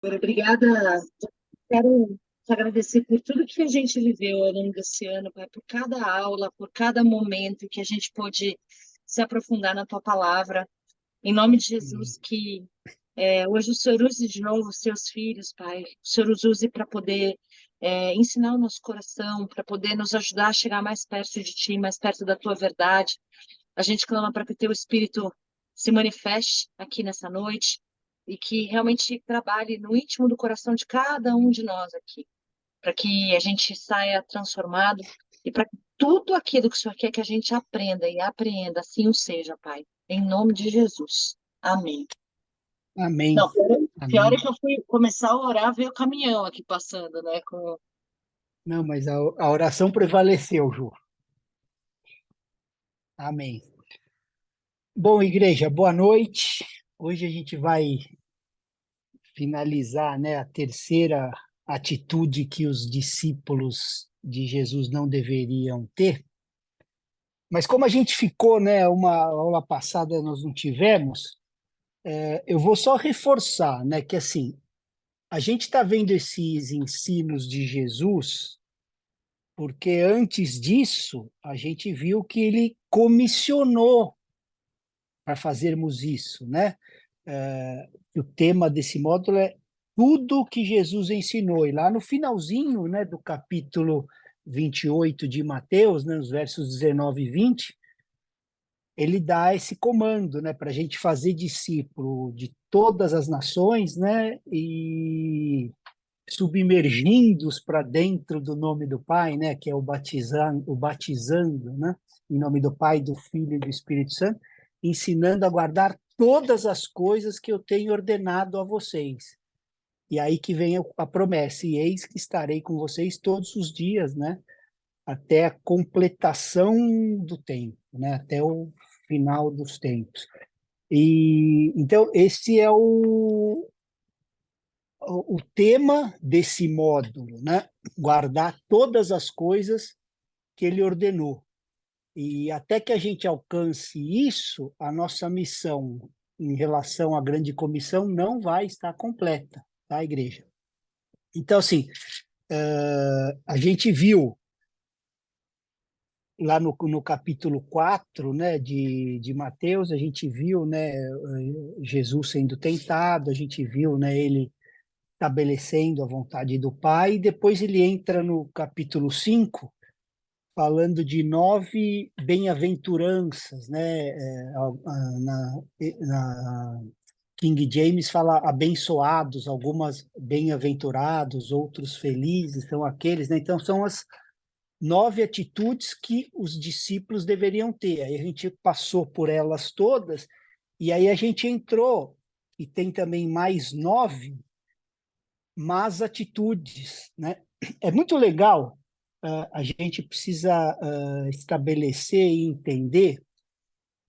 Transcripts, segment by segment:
Obrigada. Quero te agradecer por tudo que a gente viveu ao longo desse ano, Pai, por cada aula, por cada momento que a gente pôde se aprofundar na tua palavra. Em nome de Amém. Jesus, que hoje o Senhor use de novo os seus filhos, Pai. O Senhor os use para poder ensinar o nosso coração, para poder nos ajudar a chegar mais perto de Ti, mais perto da Tua verdade. A gente clama para que o Teu Espírito se manifeste aqui nessa noite e que realmente trabalhe no íntimo do coração de cada um de nós aqui, para que a gente saia transformado e para que tudo aquilo que o Senhor quer que a gente aprenda e apreenda, assim o seja, Pai. Em nome de Jesus. Amém. Amém. Não, pior é Amém. que eu fui começar a orar, veio o caminhão aqui passando, né? Não, mas a oração prevaleceu, Ju. Amém. Bom, igreja, boa noite. Hoje a gente vai finalizar, né, a terceira atitude que os discípulos de Jesus não deveriam ter. Mas como a gente ficou, né, uma aula passada nós não tivemos, eu vou só reforçar, né, que assim, a gente está vendo esses ensinos de Jesus porque antes disso a gente viu que ele comissionou para fazermos isso, né? O tema desse módulo é tudo que Jesus ensinou. E lá no finalzinho, né, do capítulo 28 de Mateus, né, nos versos 19 e 20, ele dá esse comando, né, para a gente fazer discípulo de todas as nações, né, e submergindo-os para dentro do nome do Pai, né, que é o batizando, né, em nome do Pai, do Filho e do Espírito Santo, ensinando a guardar todas as coisas que eu tenho ordenado a vocês. E aí que vem a promessa, e eis que estarei com vocês todos os dias, né, até a completação do tempo, né, até o final dos tempos. E então esse é o tema desse módulo, né? Guardar todas as coisas que ele ordenou. E até que a gente alcance isso, a nossa missão em relação à grande comissão não vai estar completa, tá, igreja? Então, assim, a gente viu lá no capítulo 4, né, de Mateus, a gente viu, né, Jesus sendo tentado, a gente viu, né, ele estabelecendo a vontade do Pai, e depois ele entra no capítulo 5 falando de 9 bem-aventuranças, né? Na King James fala abençoados, algumas bem-aventurados, outros felizes, são aqueles, né? Então, são as 9 atitudes que os discípulos deveriam ter. Aí a gente passou por elas todas, e aí a gente entrou, e tem também mais 9 más atitudes, né? É muito legal, a gente precisa estabelecer e entender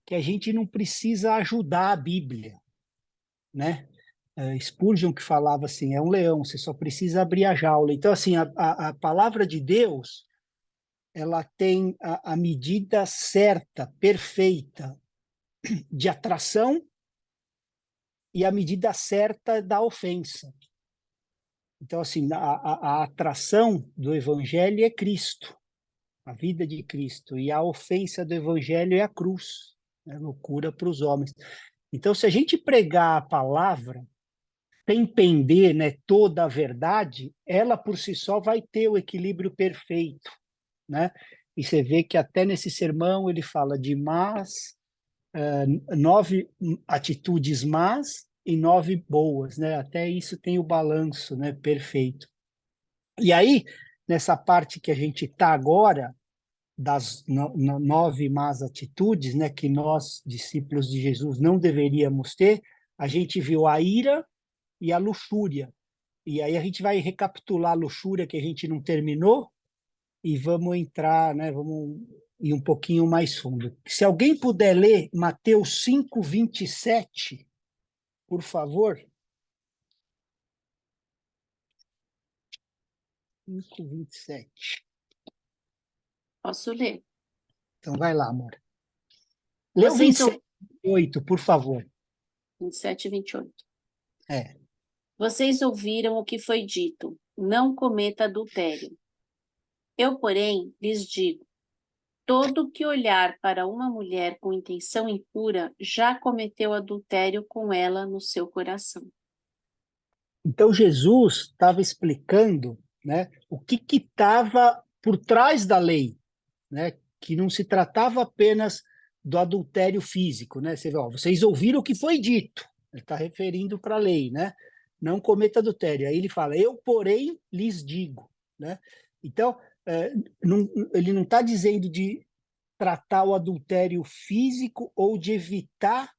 que a gente não precisa ajudar a Bíblia, né? Spurgeon que falava assim, é um leão, você só precisa abrir a jaula. Então, assim, a palavra de Deus, ela tem a medida certa, perfeita, de atração e a medida certa da ofensa. Então, assim, a atração do evangelho é Cristo, a vida de Cristo, e a ofensa do evangelho é a cruz, é loucura para os homens. Então, se a gente pregar a palavra sem entender, né, toda a verdade, ela por si só vai ter o equilíbrio perfeito, né? E você vê que até nesse sermão ele fala de más, 9 atitudes más e 9 boas, né? Até isso tem o balanço, né, perfeito. E aí, nessa parte que a gente está agora, das 9 más atitudes, né, que nós, discípulos de Jesus, não deveríamos ter, a gente viu a ira e a luxúria. E aí a gente vai recapitular a luxúria que a gente não terminou e vamos entrar, né, vamos ir um pouquinho mais fundo. Se alguém puder ler Mateus 5:27, por favor. 5:27. Posso ler? Então vai lá, amor. Lê o Vocês são 27, 28, por favor. 27 e 28. É. Vocês ouviram o que foi dito: não cometa adultério. Eu, porém, lhes digo: todo que olhar para uma mulher com intenção impura já cometeu adultério com ela no seu coração. Então, Jesus estava explicando, né, o que estava por trás da lei, né, que não se tratava apenas do adultério físico. Né? Você vê, ó, vocês ouviram o que foi dito, ele está referindo para a lei, né? Não cometa adultério. Aí ele fala, eu, porém, lhes digo. Né? Então, ele não está dizendo de tratar o adultério físico ou de evitar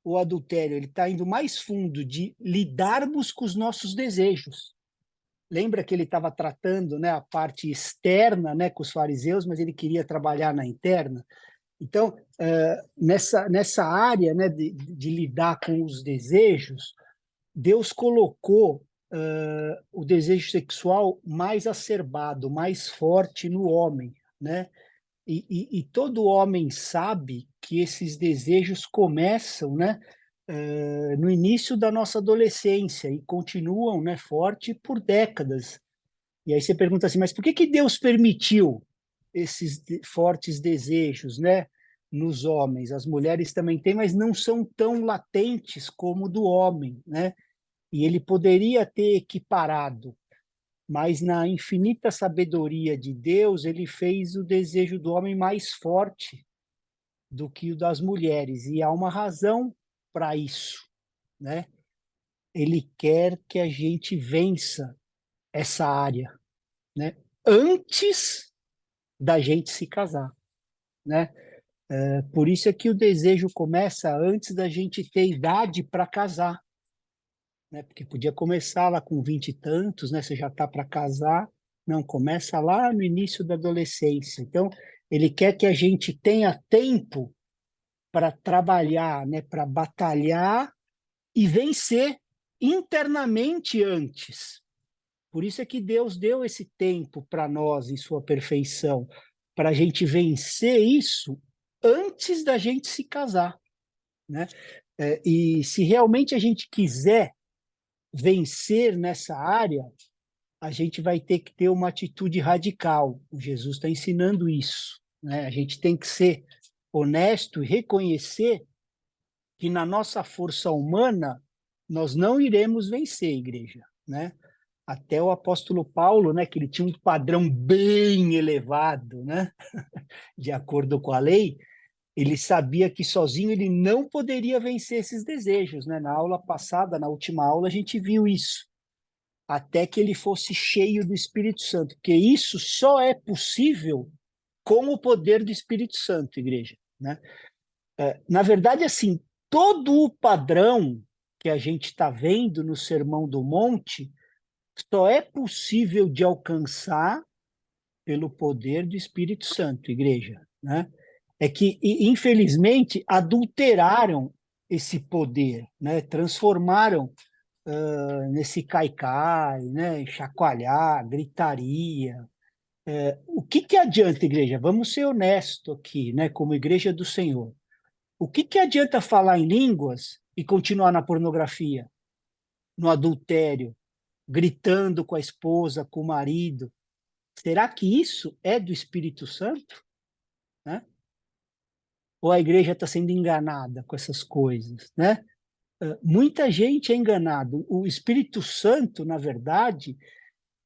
o adultério, ele está indo mais fundo, de lidarmos com os nossos desejos. Lembra que ele estava tratando, né, a parte externa, né, com os fariseus, mas ele queria trabalhar na interna? Então, nessa área, né, de lidar com os desejos, Deus colocou o desejo sexual mais acerbado, mais forte no homem, né? E todo homem sabe que esses desejos começam, né, no início da nossa adolescência e continuam, né, forte por décadas. E aí você pergunta assim, mas por que Deus permitiu esses fortes desejos, né, nos homens? As mulheres também têm, mas não são tão latentes como o do homem, né? E ele poderia ter equiparado, mas na infinita sabedoria de Deus, ele fez o desejo do homem mais forte do que o das mulheres. E há uma razão para isso, né? Ele quer que a gente vença essa área, né? Antes da gente se casar, né? Por isso é que o desejo começa antes da gente ter idade para casar, né? Porque podia começar lá com 20 e tantos, né? Você já está para casar. Não, começa lá no início da adolescência. Então, ele quer que a gente tenha tempo para trabalhar, né? Para batalhar e vencer internamente antes. Por isso é que Deus deu esse tempo para nós em sua perfeição, para a gente vencer isso antes da gente se casar, né? E se realmente a gente quiser vencer nessa área, a gente vai ter que ter uma atitude radical. O Jesus está ensinando isso, né? A gente tem que ser honesto e reconhecer que na nossa força humana nós não iremos vencer, igreja, né? Até o apóstolo Paulo, né, que ele tinha um padrão bem elevado, né, de acordo com a lei, ele sabia que sozinho ele não poderia vencer esses desejos, né? Na aula passada, na última aula, a gente viu isso, até que ele fosse cheio do Espírito Santo, porque isso só é possível com o poder do Espírito Santo, igreja, né? Na verdade, assim, todo o padrão que a gente está vendo no Sermão do Monte só é possível de alcançar pelo poder do Espírito Santo, igreja, né? É que, infelizmente, adulteraram esse poder, né? Transformaram nesse caicai, né? Chacoalhar, gritaria. O que adianta, igreja? Vamos ser honestos aqui, né? Como igreja do Senhor. O que adianta falar em línguas e continuar na pornografia, no adultério, gritando com a esposa, com o marido? Será que isso é do Espírito Santo? Né? Ou a igreja está sendo enganada com essas coisas? Né? Muita gente é enganada. O Espírito Santo, na verdade,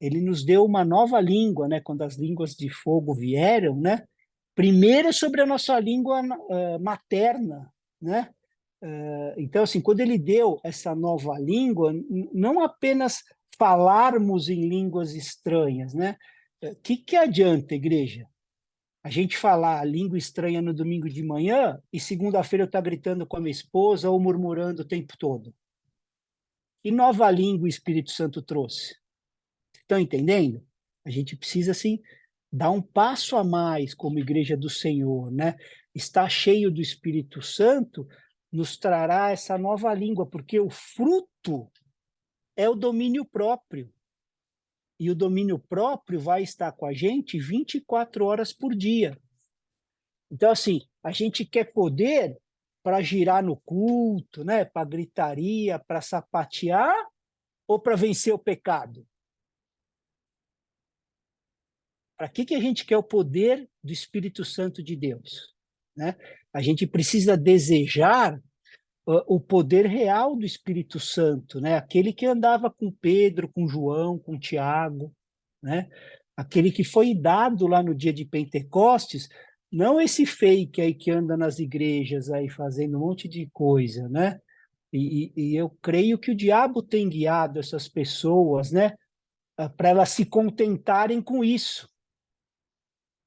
ele nos deu uma nova língua, né? Quando as línguas de fogo vieram, né? Primeiro sobre a nossa língua materna, né? Então, assim, quando ele deu essa nova língua, não apenas falarmos em línguas estranhas, né? Que adianta, igreja? A gente falar a língua estranha no domingo de manhã e segunda-feira eu estar gritando com a minha esposa ou murmurando o tempo todo. Que nova língua o Espírito Santo trouxe? Estão entendendo? A gente precisa, assim, dar um passo a mais como igreja do Senhor, né? Estar cheio do Espírito Santo nos trará essa nova língua, porque o fruto é o domínio próprio. E o domínio próprio vai estar com a gente 24 horas por dia. Então, assim, a gente quer poder para girar no culto, né? Para gritaria, para sapatear, ou para vencer o pecado? Para que a gente quer o poder do Espírito Santo de Deus? Né? A gente precisa desejar o poder real do Espírito Santo, né? Aquele que andava com Pedro, com João, com Tiago, né? Aquele que foi dado lá no dia de Pentecostes, não esse fake aí que anda nas igrejas aí fazendo um monte de coisa, né? E eu creio que o diabo tem guiado essas pessoas, né? Para elas se contentarem com isso.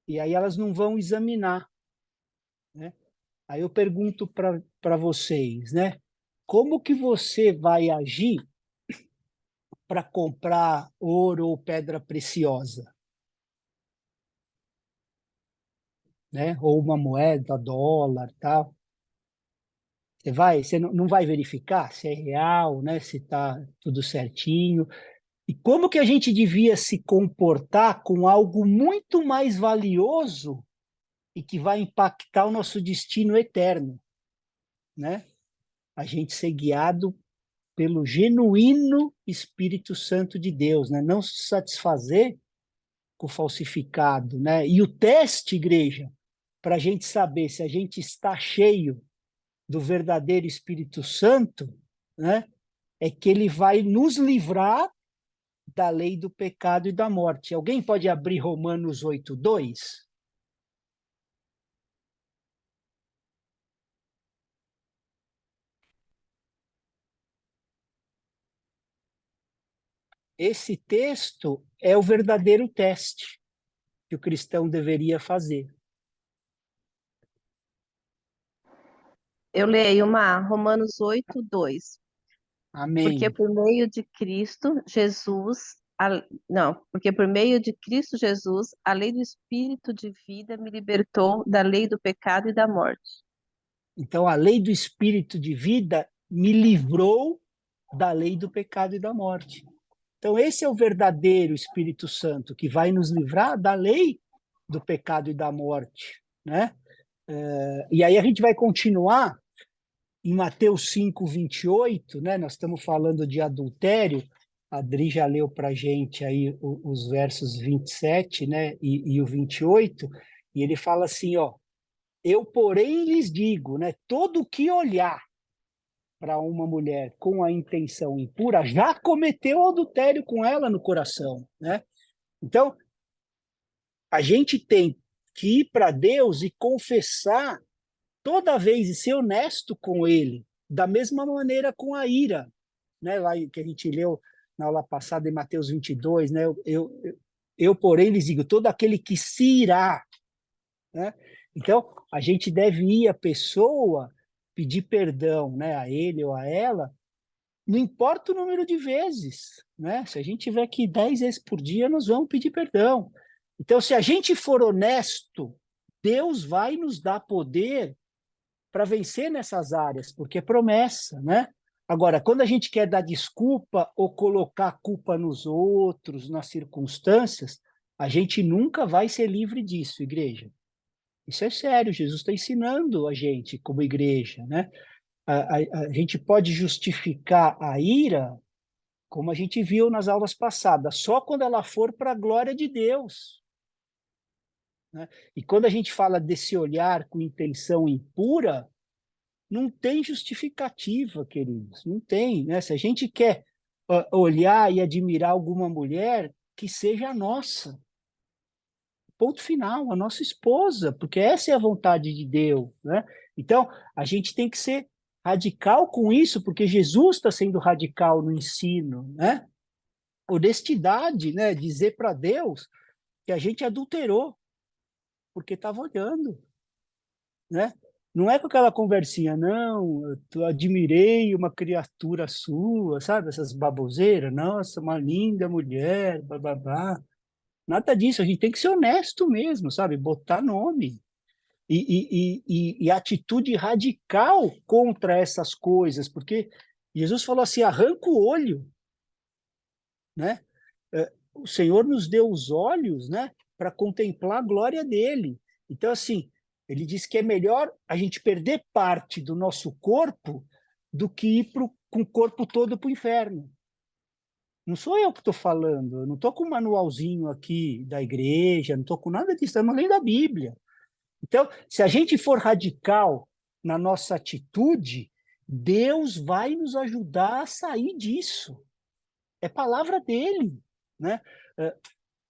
E aí elas não vão examinar, né? Aí eu pergunto para vocês, né? Como que você vai agir para comprar ouro ou pedra preciosa, né? Ou uma moeda, dólar, tal? Você não vai verificar se é real, né? Se está tudo certinho. E como que a gente devia se comportar com algo muito mais valioso e que vai impactar o nosso destino eterno, né? A gente ser guiado pelo genuíno Espírito Santo de Deus, né? Não se satisfazer com o falsificado, né? E o teste, igreja, para a gente saber se a gente está cheio do verdadeiro Espírito Santo, né? É que ele vai nos livrar da lei do pecado e da morte. Alguém pode abrir Romanos 8:2? Esse texto é o verdadeiro teste que o cristão deveria fazer. Eu leio Romanos 8:2. Porque Amém. por meio de Cristo Jesus, não, porque por meio de Cristo Jesus, a lei do Espírito de vida me libertou da lei do pecado e da morte. Então, a lei do Espírito de vida me livrou da lei do pecado e da morte. Então, esse é o verdadeiro Espírito Santo, que vai nos livrar da lei do pecado e da morte, né? E aí a gente vai continuar em Mateus 5:28, né? Nós estamos falando de adultério. A Adri já leu para a gente aí os versos 27, né? E o 28, e ele fala assim, ó, eu, porém, lhes digo, né? Todo que olhar para uma mulher com a intenção impura já cometeu adultério com ela no coração, né? Então, a gente tem que ir para Deus e confessar toda vez e ser honesto com ele, da mesma maneira com a ira, né? Lá que a gente leu na aula passada em Mateus 22, né? Porém, lhes digo, todo aquele que se irá, né? Então, a gente deve ir à pessoa pedir perdão, né, a ele ou a ela, não importa o número de vezes, né? Se a gente tiver aqui 10 vezes por dia, nós vamos pedir perdão. Então, se a gente for honesto, Deus vai nos dar poder para vencer nessas áreas, porque é promessa, né? Agora, quando a gente quer dar desculpa ou colocar a culpa nos outros, nas circunstâncias, a gente nunca vai ser livre disso, igreja. Isso é sério, Jesus está ensinando a gente como igreja, né? A gente pode justificar a ira, como a gente viu nas aulas passadas, só quando ela for para a glória de Deus, né? E quando a gente fala desse olhar com intenção impura, não tem justificativa, queridos, não tem, né? Se a gente quer olhar e admirar alguma mulher, que seja a nossa. Ponto final, a nossa esposa, porque essa é a vontade de Deus, né? Então, a gente tem que ser radical com isso, porque Jesus está sendo radical no ensino, né? Honestidade, né? Dizer para Deus que a gente adulterou, porque estava olhando, né? Não é com aquela conversinha, não, eu admirei uma criatura sua, sabe? Essas baboseiras, nossa, uma linda mulher, blá, blá, blá. Nada disso, a gente tem que ser honesto mesmo, sabe? Botar nome. E atitude radical contra essas coisas, porque Jesus falou assim, arranca o olho, né? O Senhor nos deu os olhos, né, para contemplar a glória dele. Então, assim, ele diz que é melhor a gente perder parte do nosso corpo do que ir com o corpo todo para o inferno. Não sou eu que estou falando, eu não estou com um manualzinho aqui da igreja, não estou com nada disso, estamos lendo a Bíblia. Então, se a gente for radical na nossa atitude, Deus vai nos ajudar a sair disso. É palavra dele, né?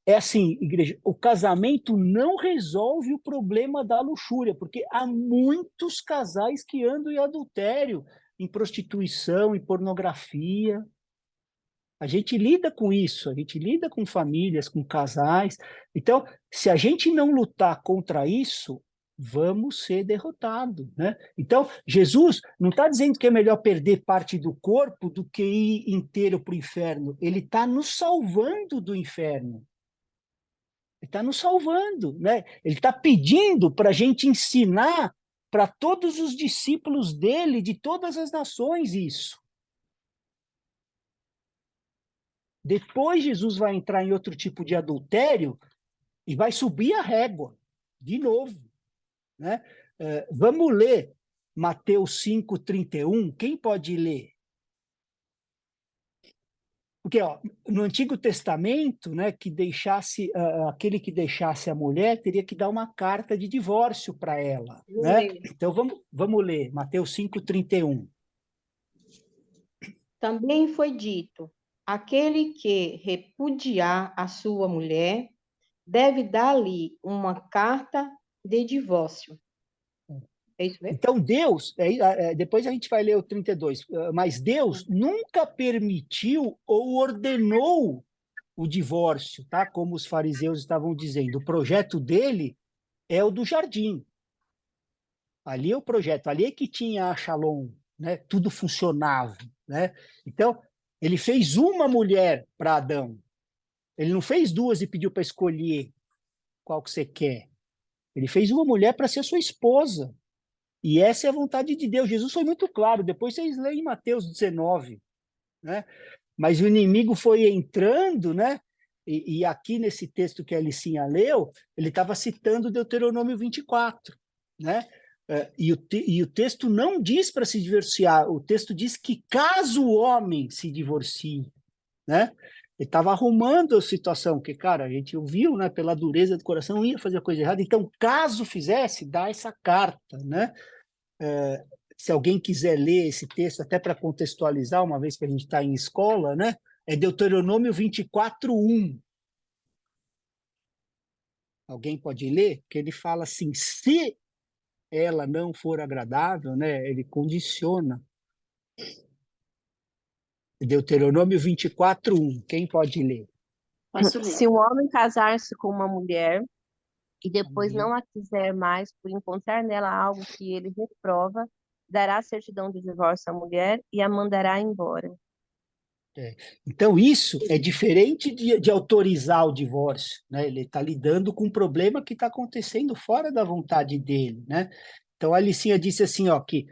É assim, igreja, o casamento não resolve o problema da luxúria, porque há muitos casais que andam em adultério, em prostituição, em pornografia. A gente lida com isso, a gente lida com famílias, com casais. Então, se a gente não lutar contra isso, vamos ser derrotados, né? Então, Jesus não está dizendo que é melhor perder parte do corpo do que ir inteiro para o inferno. Ele está nos salvando do inferno. Ele está nos salvando, né? Ele está pedindo para a gente ensinar para todos os discípulos dele, de todas as nações, isso. Depois Jesus vai entrar em outro tipo de adultério e vai subir a régua, de novo, né? Vamos ler Mateus 5:31. Quem pode ler? Porque no Antigo Testamento, né, aquele que deixasse a mulher teria que dar uma carta de divórcio para ela, né? Então vamos ler Mateus 5:31. Também foi dito: aquele que repudiar a sua mulher deve dar-lhe uma carta de divórcio. É isso mesmo? Então, Deus, depois a gente vai ler o 32, mas Deus nunca permitiu ou ordenou o divórcio, tá? Como os fariseus estavam dizendo. O projeto dele é o do jardim. Ali é o projeto, ali é que tinha a Shalom, né? Tudo funcionava, né? Então, ele fez uma mulher para Adão. Ele não fez duas e pediu para escolher qual que você quer. Ele fez uma mulher para ser sua esposa. E essa é a vontade de Deus. Jesus foi muito claro. Depois vocês leem Mateus 19, né? Mas o inimigo foi entrando, né? E aqui nesse texto que a Alicinha leu, ele estava citando Deuteronômio 24, né? E o texto não diz para se divorciar, o texto diz que caso o homem se divorcie, né? Ele estava arrumando a situação, porque, cara, a gente ouviu, né, pela dureza do coração, ia fazer a coisa errada. Então, caso fizesse, dá essa carta, né? Se alguém quiser ler esse texto, até para contextualizar, uma vez que a gente está em escola, né? É Deuteronômio 24:1. Alguém pode ler? Que ele fala assim, se ela não for agradável, né? Ele condiciona. Deuteronômio 24:1. Quem pode ler? Posso ler. Se um homem casar-se com uma mulher e depois não a quiser mais por encontrar nela algo que ele reprova, dará certidão de divórcio à mulher e a mandará embora. Então, isso é diferente de autorizar o divórcio, né? Ele está lidando com um problema que está acontecendo fora da vontade dele, né? Então, a Alicinha disse assim, ó, que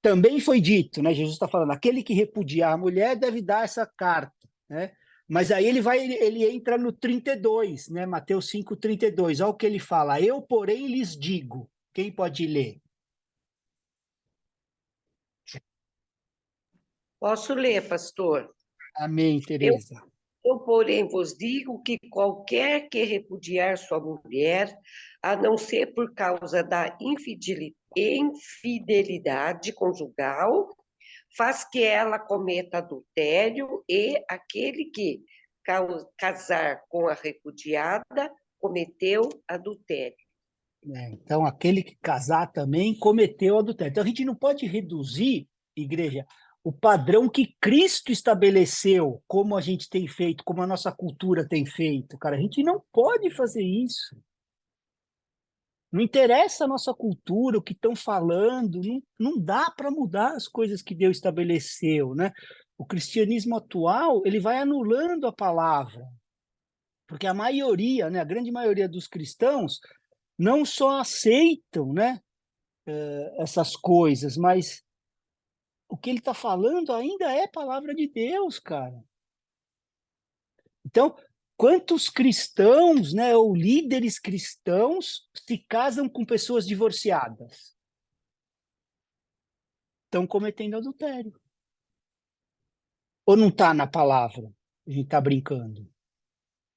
também foi dito, né? Jesus está falando, aquele que repudiar a mulher deve dar essa carta, né? Mas aí ele entra no 32, né? Mateus 5:32. Olha o que ele fala. Eu, porém, lhes digo. Quem pode ler? Posso ler, pastor? Amém, Tereza. Eu, porém, vos digo que qualquer que repudiar sua mulher, a não ser por causa da infidelidade conjugal, faz que ela cometa adultério, e aquele que casar com a repudiada cometeu adultério. Então, aquele que casar também cometeu adultério. Então, a gente não pode reduzir, igreja, o padrão que Cristo estabeleceu, como a gente tem feito, como a nossa cultura tem feito, cara. A gente não pode fazer isso. Não interessa a nossa cultura, o que estão falando, não dá para mudar as coisas que Deus estabeleceu, né? O cristianismo atual, ele vai anulando a palavra, porque a maioria, né, a grande maioria dos cristãos não só aceitam, né, essas coisas, mas o que ele está falando ainda é palavra de Deus, cara. Então, quantos cristãos, né, ou líderes cristãos se casam com pessoas divorciadas? Estão cometendo adultério. Ou não está na palavra? A gente está brincando,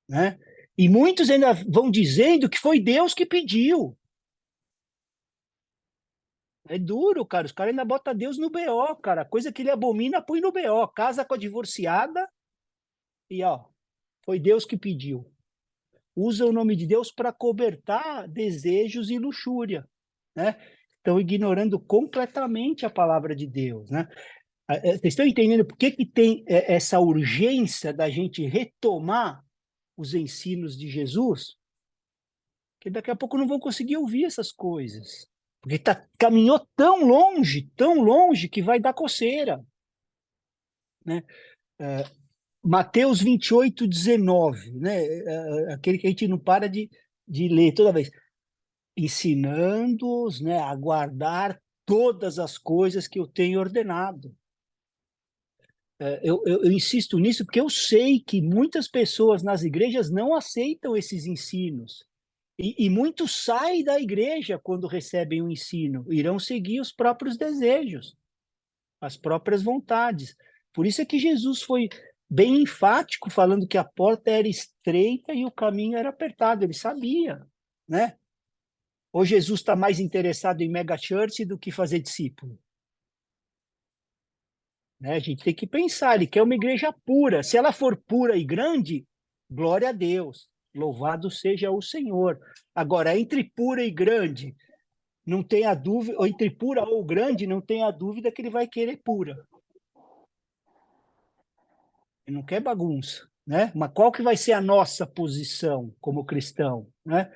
né? E muitos ainda vão dizendo que foi Deus que pediu. É duro, cara. Os caras ainda botam Deus no BO, cara. Coisa que ele abomina, põe no BO. Casa com a divorciada e, ó, foi Deus que pediu. Usa o nome de Deus para cobertar desejos e luxúria, né? Estão ignorando completamente a palavra de Deus, né? Vocês estão entendendo por que tem essa urgência da gente retomar os ensinos de Jesus? Porque daqui a pouco não vão conseguir ouvir essas coisas. Porque caminhou tão longe, que vai dar coceira, né? Mateus 28:19, né? Aquele que a gente não para de ler toda vez. Ensinando-os, né, a guardar todas as coisas que eu tenho ordenado. Eu insisto nisso porque eu sei que muitas pessoas nas igrejas não aceitam esses ensinos. E muitos saem da igreja quando recebem o ensino, irão seguir os próprios desejos, as próprias vontades. Por isso é que Jesus foi bem enfático, falando que a porta era estreita e o caminho era apertado. Ele sabia, né? Ou Jesus está mais interessado em mega church do que fazer discípulo? Né? A gente tem que pensar, ele quer uma igreja pura. Se ela for pura e grande, glória a Deus. Louvado seja o Senhor. Agora, entre pura e grande, não tenha dúvida, ou entre pura ou grande, não tenha dúvida que ele vai querer pura. Ele não quer bagunça, né? Mas qual que vai ser a nossa posição como cristão, né?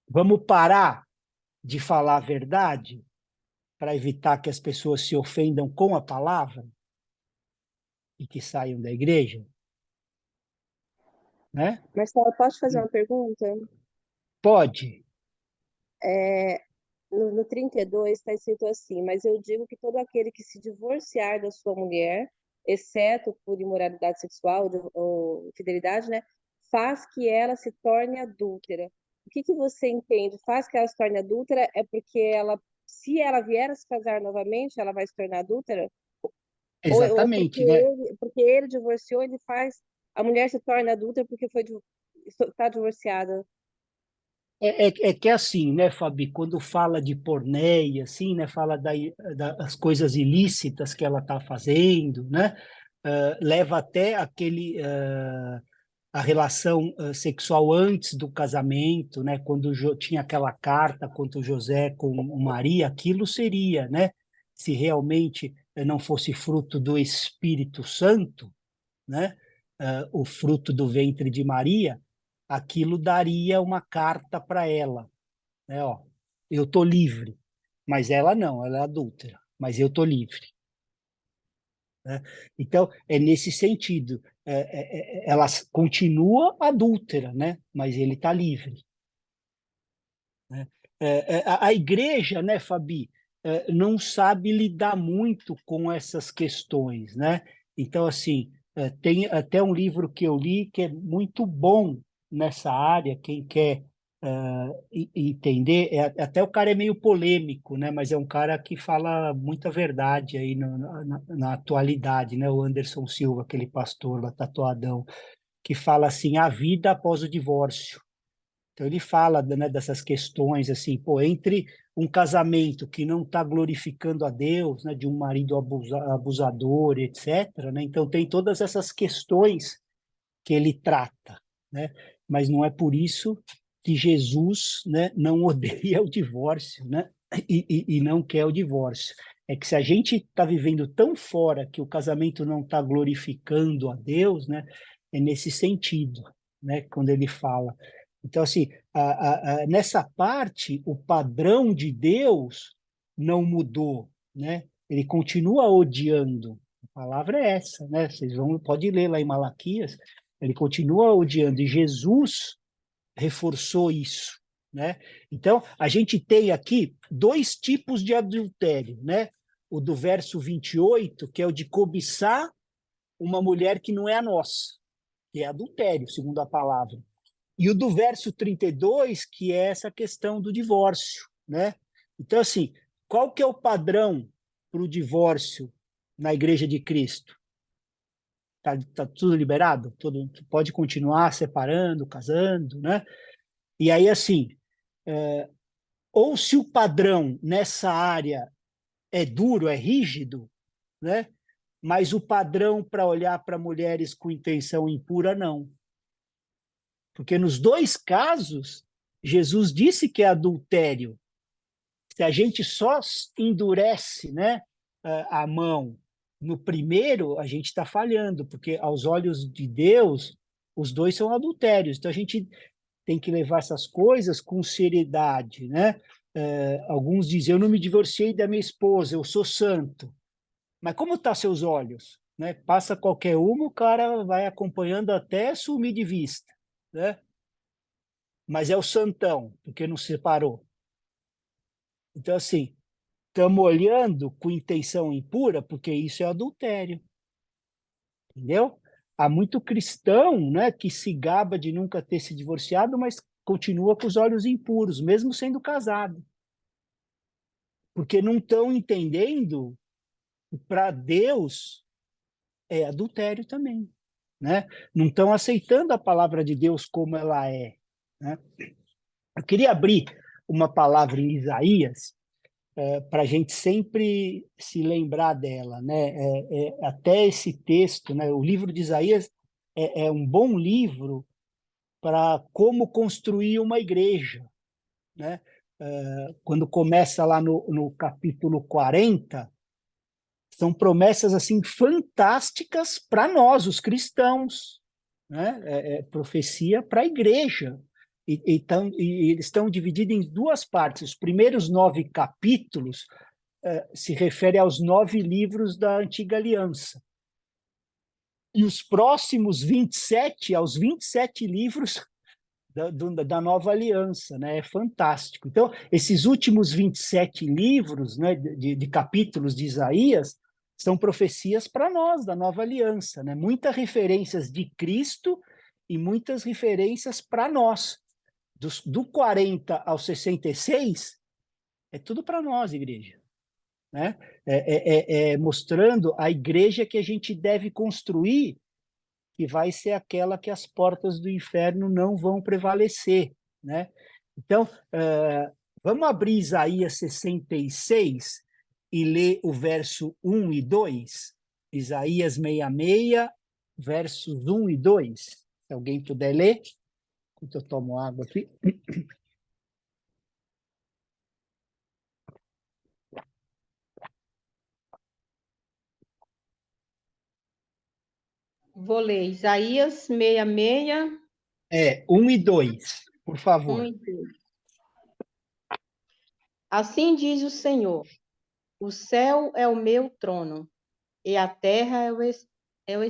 Vamos parar de falar a verdade para evitar que as pessoas se ofendam com a palavra e que saiam da igreja, né? Marcelo, posso te fazer uma pergunta? Pode. No 32 está escrito assim: mas eu digo que todo aquele que se divorciar da sua mulher, exceto por imoralidade sexual ou infidelidade, né, faz que ela se torne adúltera. O que você entende? Faz que ela se torne adúltera é porque ela, se ela vier a se casar novamente, ela vai se tornar adúltera? Ou Exatamente, né? porque ele divorciou, ele faz, a mulher se torna adúltera porque está divorciada. É que é assim, né, Fabi, quando fala de porneia, assim, né, fala das coisas ilícitas que ela está fazendo, né, leva até a relação sexual antes do casamento, né, quando tinha aquela carta contra o José com o Maria, aquilo seria, né, se realmente não fosse fruto do Espírito Santo, né, o fruto do ventre de Maria, aquilo daria uma carta para ela, né? Ó, eu tô livre, mas ela não, ela é adúltera, mas eu tô livre, né? Então é nesse sentido, ela continua adúltera, né? Mas ele está livre, né? A igreja, né, Fabi, não sabe lidar muito com essas questões, né? Então, assim, tem até um livro que eu li que é muito bom nessa área, quem quer entender, até o cara é meio polêmico, né? Mas é um cara que fala muita verdade aí na atualidade, né? O Anderson Silva, aquele pastor lá tatuadão, que fala assim, a vida após o divórcio. Então ele fala, né, dessas questões assim, pô, entre um casamento que não está glorificando a Deus, né, de um marido abusador, etc., né? Então tem todas essas questões que ele trata, né? Mas não é por isso que Jesus, né, não odeia o divórcio, né? E não quer o divórcio. É que se a gente está vivendo tão fora que o casamento não está glorificando a Deus, né? É nesse sentido, né? Quando ele fala. Então, assim, nessa parte, o padrão de Deus não mudou, né? Ele continua odiando. A palavra é essa, né? Pode ler lá em Malaquias, ele continua odiando, e Jesus reforçou isso, né? Então, a gente tem aqui dois tipos de adultério, né? O do verso 28, que é o de cobiçar uma mulher que não é a nossa, que é adultério, segundo a palavra. E o do verso 32, que é essa questão do divórcio, né? Então, assim, qual que é o padrão para o divórcio na Igreja de Cristo? Tá tudo liberado? Pode continuar separando, casando, né? E aí, assim, ou se o padrão nessa área é duro, é rígido, né? Mas o padrão para olhar para mulheres com intenção impura, não. Porque nos dois casos, Jesus disse que é adultério. Se a gente só endurece, né, a mão no primeiro, a gente está falhando, porque aos olhos de Deus, os dois são adultérios. Então a gente tem que levar essas coisas com seriedade, né? Alguns dizem, eu não me divorciei da minha esposa, eu sou santo. Mas como tá seus olhos? Né? Passa qualquer uma, o cara vai acompanhando até sumir de vista, né? Mas é o santão, porque não separou. Então, assim, estamos olhando com intenção impura, porque isso é adultério. Entendeu? Há muito cristão, né, que se gaba de nunca ter se divorciado, mas continua com os olhos impuros, mesmo sendo casado. Porque não estão entendendo que para Deus é adultério também. Né? Não estão aceitando a palavra de Deus como ela é. Né? Eu queria abrir uma palavra em Isaías, para a gente sempre se lembrar dela, né? Até esse texto, né? O livro de Isaías é um bom livro para como construir uma igreja, né? Quando começa lá no capítulo 40, são promessas assim fantásticas para nós, os cristãos, né? Profecia para a igreja. E eles estão divididos em duas partes. Os primeiros 9 capítulos se refere aos 9 livros da Antiga Aliança. E os próximos 27, aos 27 livros da Nova Aliança, né? É fantástico. Então, esses últimos 27 livros, né, de capítulos de Isaías, são profecias para nós, da Nova Aliança, né? Muitas referências de Cristo e muitas referências para nós. Do 40 ao 66, é tudo para nós, igreja. Né? Mostrando a igreja que a gente deve construir, que vai ser aquela que as portas do inferno não vão prevalecer. Né? Então, vamos abrir Isaías 66 e ler o verso 1 e 2. Isaías 66, versos 1 e 2. Se alguém puder ler, enquanto eu tomo água aqui. Vou ler Isaías 66, 1 e 2, por 1 favor. e 2. Assim diz o Senhor: o céu é o meu trono, e a terra é o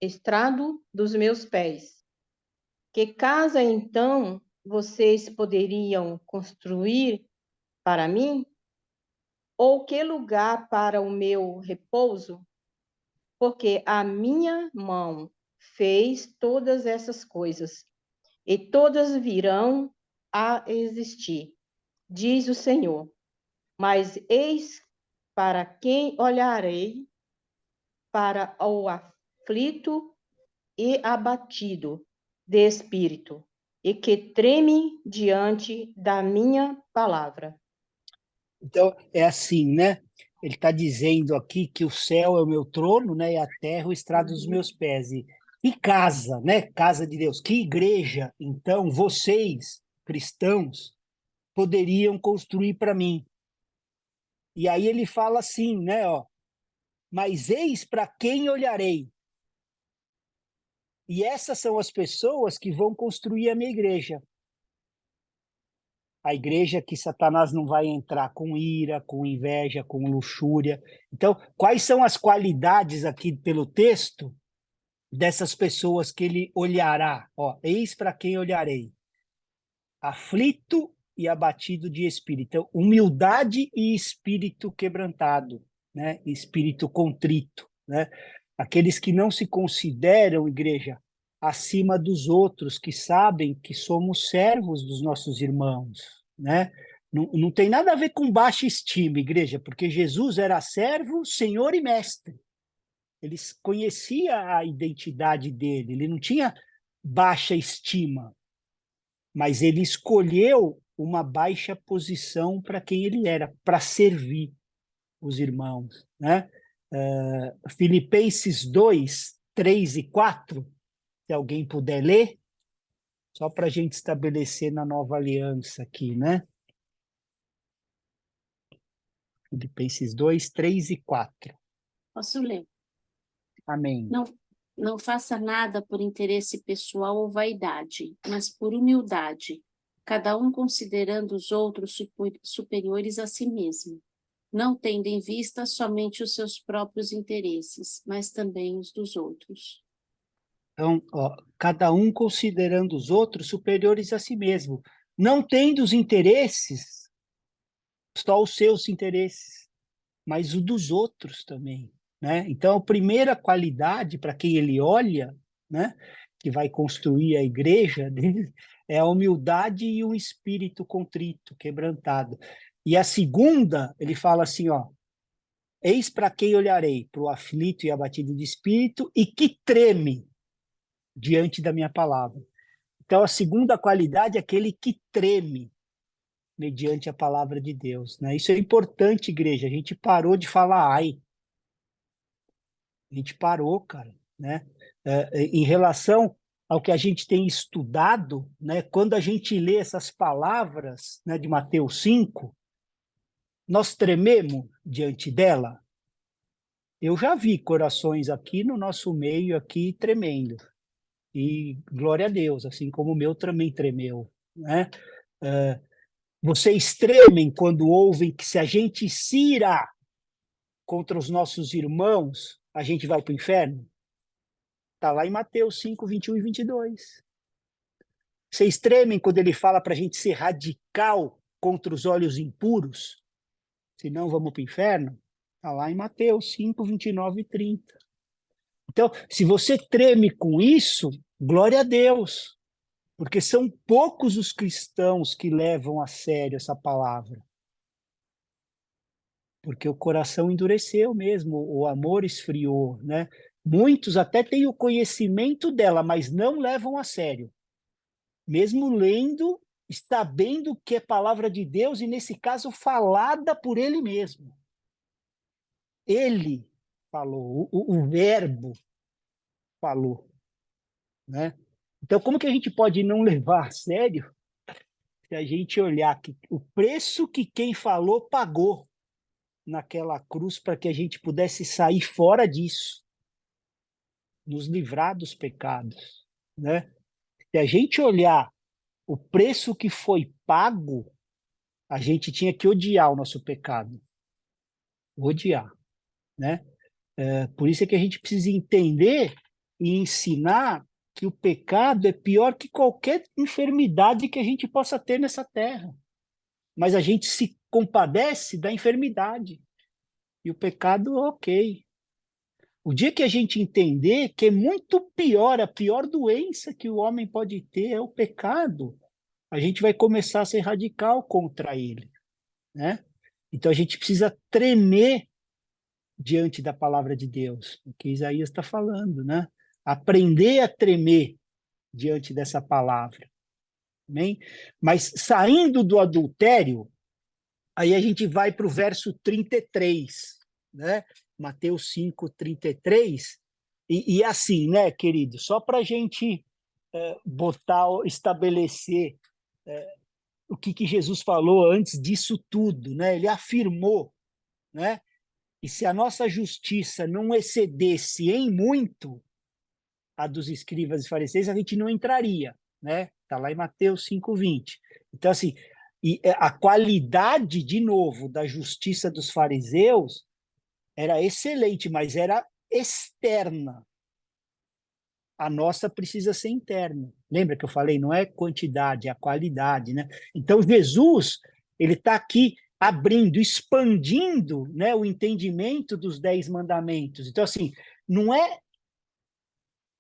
estrado dos meus pés. Que casa, então, vocês poderiam construir para mim? Ou que lugar para o meu repouso? Porque a minha mão fez todas essas coisas, e todas virão a existir, diz o Senhor. Mas eis para quem olharei, para o aflito e abatido de espírito, e que treme diante da minha palavra. Então, é assim, né? Ele está dizendo aqui que o céu é o meu trono, né? E a terra o estrado dos meus pés. E casa, né? Casa de Deus. Que igreja, então, vocês, cristãos, poderiam construir para mim? E aí ele fala assim, né? Ó, mas eis para quem olharei. E essas são as pessoas que vão construir a minha igreja. A igreja que Satanás não vai entrar com ira, com inveja, com luxúria. Então, quais são as qualidades aqui pelo texto dessas pessoas que ele olhará? Ó, eis para quem olharei. Aflito e abatido de espírito. Então, humildade e espírito quebrantado, né? Espírito contrito, né? Aqueles que não se consideram, igreja, acima dos outros, que sabem que somos servos dos nossos irmãos, né? Não tem nada a ver com baixa estima, igreja, porque Jesus era servo, senhor e mestre. Ele conhecia a identidade dele, ele não tinha baixa estima, mas ele escolheu uma baixa posição para quem ele era, para servir os irmãos, né? Filipenses 2, 3 e 4, se alguém puder ler, só para a gente estabelecer na nova aliança aqui, né? Filipenses 2, 3 e 4. Posso ler? Amém. Não faça nada por interesse pessoal ou vaidade, mas por humildade, cada um considerando os outros superiores a si mesmo, não tendo em vista somente os seus próprios interesses, mas também os dos outros. Então, ó, cada um considerando os outros superiores a si mesmo, não tendo os interesses, só os seus interesses, mas o dos outros também, né? Então, a primeira qualidade para quem ele olha, né, que vai construir a igreja dele, é a humildade e um espírito contrito, quebrantado. E a segunda, ele fala assim, ó, eis para quem olharei, para o aflito e abatido de espírito e que treme diante da minha palavra. Então, a segunda qualidade é aquele que treme mediante a palavra de Deus, né? Isso é importante, igreja. A gente parou de falar ai. A gente parou, cara, né? Em relação ao que a gente tem estudado, né? Quando a gente lê essas palavras, né, de Mateus 5, nós trememos diante dela. Eu já vi corações aqui no nosso meio, aqui tremendo. E glória a Deus, assim como o meu também tremeu, né? Vocês tremem quando ouvem que se a gente se irar contra os nossos irmãos, a gente vai para o inferno? Está lá em Mateus 5, 21 e 22. Vocês tremem quando ele fala para a gente ser radical contra os olhos impuros? Senão vamos para o inferno? Está lá em Mateus 5, 29 e 30. Então, se você treme com isso, glória a Deus, porque são poucos os cristãos que levam a sério essa palavra. Porque o coração endureceu mesmo, o amor esfriou, né? Muitos até têm o conhecimento dela, mas não levam a sério. Mesmo lendo, sabendo que é palavra de Deus, e nesse caso falada por ele mesmo. Ele falou, o verbo falou, né? Então, como que a gente pode não levar a sério se a gente olhar que o preço que quem falou pagou naquela cruz para que a gente pudesse sair fora disso, nos livrar dos pecados, né? Se a gente olhar o preço que foi pago, a gente tinha que odiar o nosso pecado. Odiar, né? Por isso é que a gente precisa entender e ensinar que o pecado é pior que qualquer enfermidade que a gente possa ter nessa terra. Mas a gente se compadece da enfermidade. E o pecado, ok. O dia que a gente entender que é muito pior, a pior doença que o homem pode ter é o pecado, a gente vai começar a ser radical contra ele, né? Então a gente precisa tremer diante da palavra de Deus, o que Isaías está falando, né? Aprender a tremer diante dessa palavra, amém? Mas saindo do adultério, aí a gente vai para o verso 33, né? Mateus 5, 33, e assim, né, querido, só para a gente estabelecer o que Jesus falou antes disso tudo, né? Ele afirmou, né? E se a nossa justiça não excedesse em muito a dos escribas e fariseus, a gente não entraria, né? Está lá em Mateus 5:20. Então, assim, a qualidade, de novo, da justiça dos fariseus era excelente, mas era externa. A nossa precisa ser interna. Lembra que eu falei? Não é quantidade, é a qualidade, né? Então, Jesus, ele está aqui abrindo, expandindo, né, o entendimento dos 10 mandamentos. Então, assim, não é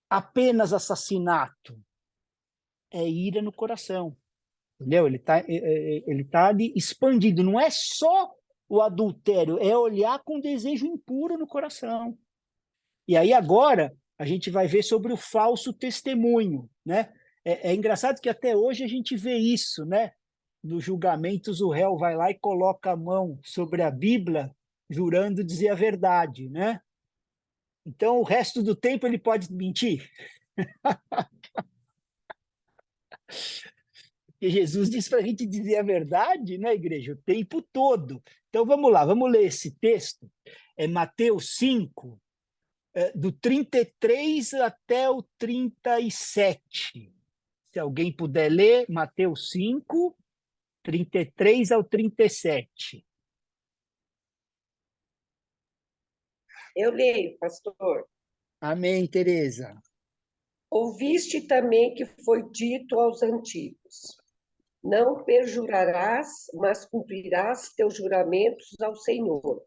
apenas assassinato, é ira no coração. Entendeu? Ele tá ali expandindo. Não é só o adultério, é olhar com desejo impuro no coração. E aí agora a gente vai ver sobre o falso testemunho, né? É engraçado que até hoje a gente vê isso, né? Nos julgamentos o réu vai lá e coloca a mão sobre a Bíblia, jurando dizer a verdade, né? Então o resto do tempo ele pode mentir. Porque Jesus diz para a gente dizer a verdade, né, igreja? O tempo todo. Então vamos lá, vamos ler esse texto. É Mateus 5, do 33 até o 37. Se alguém puder ler, Mateus 5, 33 ao 37. Eu leio, pastor. Amém, Tereza. Ouviste também que foi dito aos antigos: não perjurarás, mas cumprirás teus juramentos ao Senhor.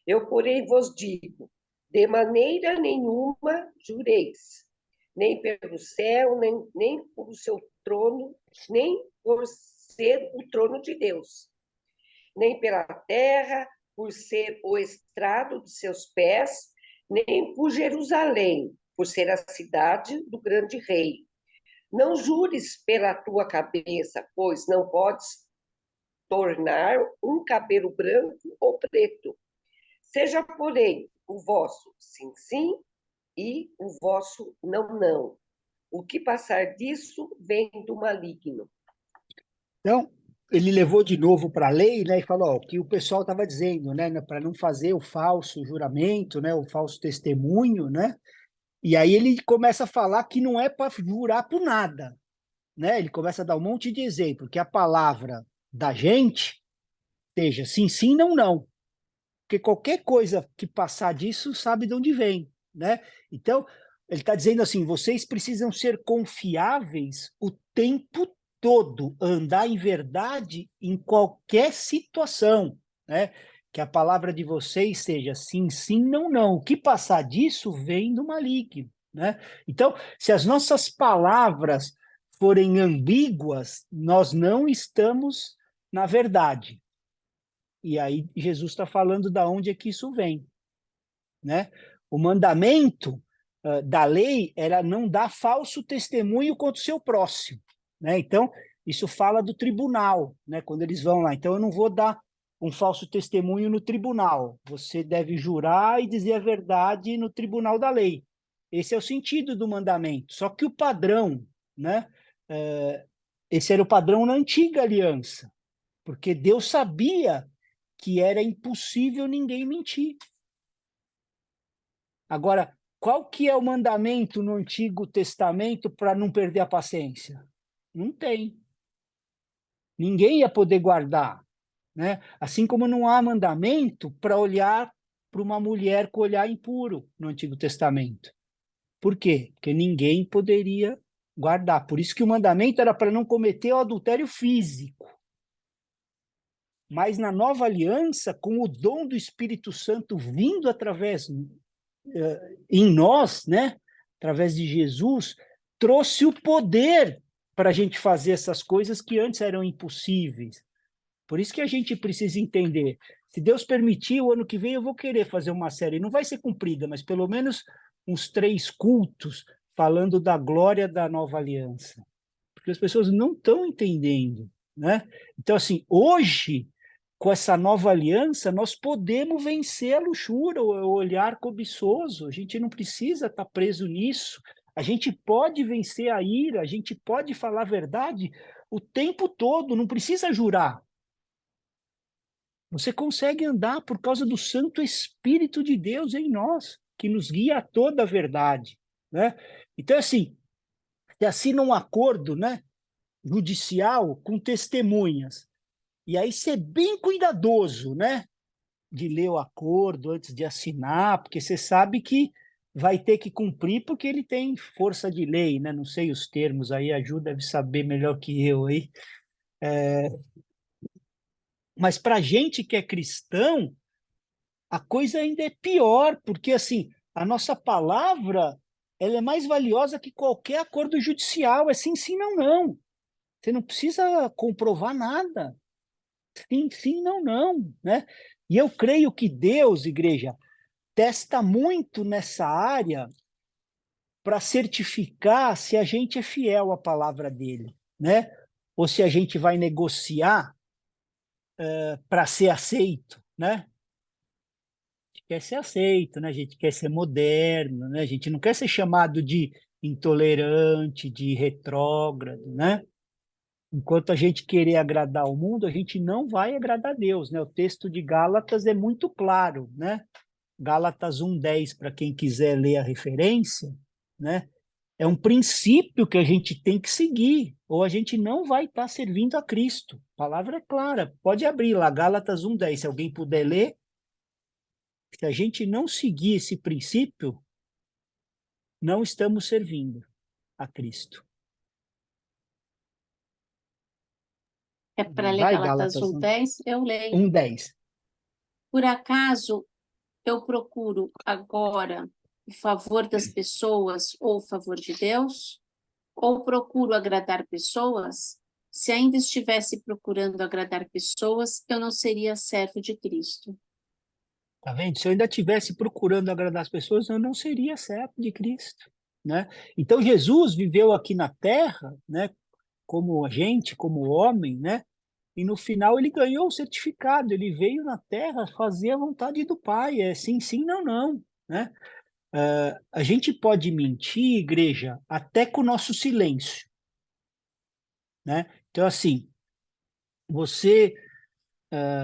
Eu, porém, vos digo: de maneira nenhuma jureis, nem pelo céu, nem por o seu trono, nem por ser o trono de Deus, nem pela terra, por ser o estrado de seus pés, nem por Jerusalém, por ser a cidade do grande rei. Não jures pela tua cabeça, pois não podes tornar um cabelo branco ou preto. Seja, porém, o vosso sim, sim, e o vosso não, não. O que passar disso vem do maligno. Então, ele levou de novo para a lei, né, e falou ó, o que o pessoal estava dizendo, né, para não fazer o falso juramento, né, o falso testemunho, né? E aí ele começa a falar que não é para jurar por nada, né? Ele começa a dar um monte de exemplo, que a palavra da gente seja sim, sim, não, não. Porque qualquer coisa que passar disso sabe de onde vem, né? Então, ele está dizendo assim, vocês precisam ser confiáveis o tempo todo, andar em verdade em qualquer situação, né? Que a palavra de vocês seja sim, sim, não, não. O que passar disso vem do maligno, né? Então, se as nossas palavras forem ambíguas, nós não estamos na verdade. E aí Jesus está falando da onde é que isso vem, né? O mandamento da lei era não dar falso testemunho contra o seu próximo, né? Então, isso fala do tribunal, né? Quando eles vão lá. Então, eu não vou dar um falso testemunho no tribunal. Você deve jurar e dizer a verdade no tribunal da lei. Esse é o sentido do mandamento. Só que o padrão, né? Esse era o padrão na antiga aliança, porque Deus sabia que era impossível ninguém mentir. Agora, qual que é o mandamento no Antigo Testamento para não perder a paciência? Não tem. Ninguém ia poder guardar, né? Assim como não há mandamento para olhar para uma mulher com olhar impuro no Antigo Testamento. Por quê? Porque ninguém poderia guardar. Por isso que o mandamento era para não cometer o adultério físico. Mas na nova aliança, com o dom do Espírito Santo vindo através em nós, né, através de Jesus, trouxe o poder para a gente fazer essas coisas que antes eram impossíveis. Por isso que a gente precisa entender. Se Deus permitir, o ano que vem eu vou querer fazer uma série. Não vai ser cumprida, mas pelo menos uns 3 cultos falando da glória da nova aliança. Porque as pessoas não estão entendendo, né? Então, assim, hoje, com essa nova aliança, nós podemos vencer a luxúria, o olhar cobiçoso. A gente não precisa estar preso nisso. A gente pode vencer a ira, a gente pode falar a verdade o tempo todo, não precisa jurar. Você consegue andar por causa do Santo Espírito de Deus em nós, que nos guia a toda a verdade, né? Então, assim, você assina um acordo, né, judicial com testemunhas. E aí ser bem cuidadoso, né, de ler o acordo antes de assinar, porque você sabe que vai ter que cumprir porque ele tem força de lei, né? Não sei os termos aí, a Ju deve saber melhor que eu aí. Mas para a gente que é cristão, a coisa ainda é pior, porque assim, a nossa palavra ela é mais valiosa que qualquer acordo judicial, é sim, sim, não, não. Você não precisa comprovar nada. Sim, sim, não, não, né? E eu creio que Deus, igreja, testa muito nessa área para certificar se a gente é fiel à palavra dele, né? Ou se a gente vai negociar para ser aceito, né? A gente quer ser aceito, né? A gente quer ser moderno, né? A gente não quer ser chamado de intolerante, de retrógrado, né? Enquanto a gente querer agradar o mundo, a gente não vai agradar a Deus, né? O texto de Gálatas é muito claro, né? Gálatas 1:10, para quem quiser ler a referência, né? É um princípio que a gente tem que seguir, ou a gente não vai estar servindo a Cristo. A palavra é clara, pode abrir lá, Gálatas 1:10, se alguém puder ler. Se a gente não seguir esse princípio, não estamos servindo a Cristo. É para ler Vai, Gálatas Gálatas 1:10? Eu leio. 1:10. Por acaso eu procuro agora o favor das pessoas ou o favor de Deus? Ou procuro agradar pessoas? Se ainda estivesse procurando agradar pessoas, eu não seria servo de Cristo. Tá vendo? Se eu ainda estivesse procurando agradar as pessoas, eu não seria servo de Cristo, né? Então Jesus viveu aqui na Terra, né, como agente, como homem, né? E no final ele ganhou o certificado, ele veio na Terra fazer a vontade do Pai, é sim, sim, não, não, né? A gente pode mentir, igreja, até com o nosso silêncio, né? Então, assim, você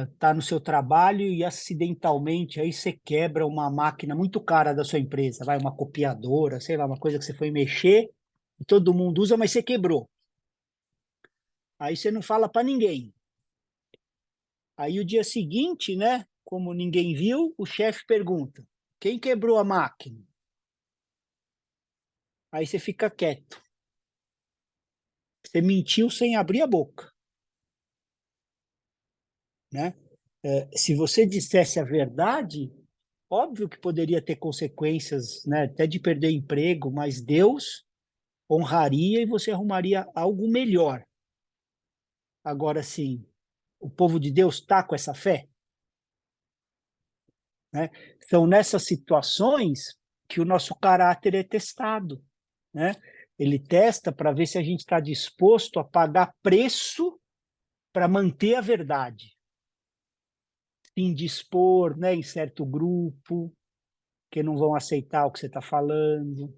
está no seu trabalho e acidentalmente aí você quebra uma máquina muito cara da sua empresa, vai uma copiadora, sei lá, uma coisa que você foi mexer e todo mundo usa, mas você quebrou. Aí você não fala para ninguém. Aí o dia seguinte, né, como ninguém viu, o chefe pergunta: quem quebrou a máquina? Aí você fica quieto. Você mentiu sem abrir a boca, né? Se você dissesse a verdade, óbvio que poderia ter consequências, né, até de perder emprego, mas Deus honraria e você arrumaria algo melhor. Agora, sim, o povo de Deus está com essa fé, né? São nessas situações que o nosso caráter é testado, né? Ele testa para ver se a gente está disposto a pagar preço para manter a verdade, se indispor, né, em certo grupo, que não vão aceitar o que você está falando,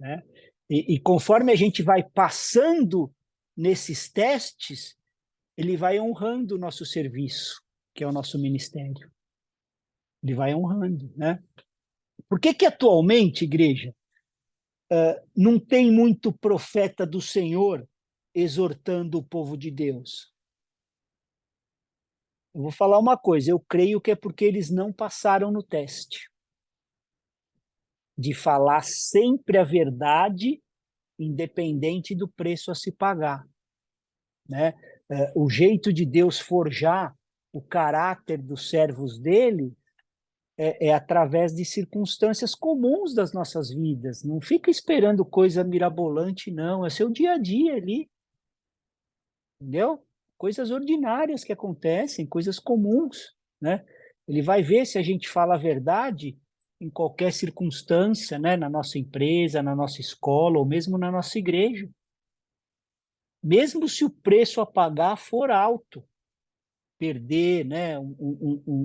né? E conforme a gente vai passando nesses testes, ele vai honrando o nosso serviço, que é o nosso ministério. Ele vai honrando, né? Por que que atualmente, igreja, não tem muito profeta do Senhor exortando o povo de Deus? Eu vou falar uma coisa, eu creio que é porque eles não passaram no teste de falar sempre a verdade, independente do preço a se pagar, né? O jeito de Deus forjar o caráter dos servos dele é através de circunstâncias comuns das nossas vidas. Não fica esperando coisa mirabolante, não. É seu dia a dia ali, entendeu? Coisas ordinárias que acontecem, coisas comuns, né? Ele vai ver se a gente fala a verdade em qualquer circunstância, né? Na nossa empresa, na nossa escola, ou mesmo na nossa igreja. Mesmo se o preço a pagar for alto, perder, né,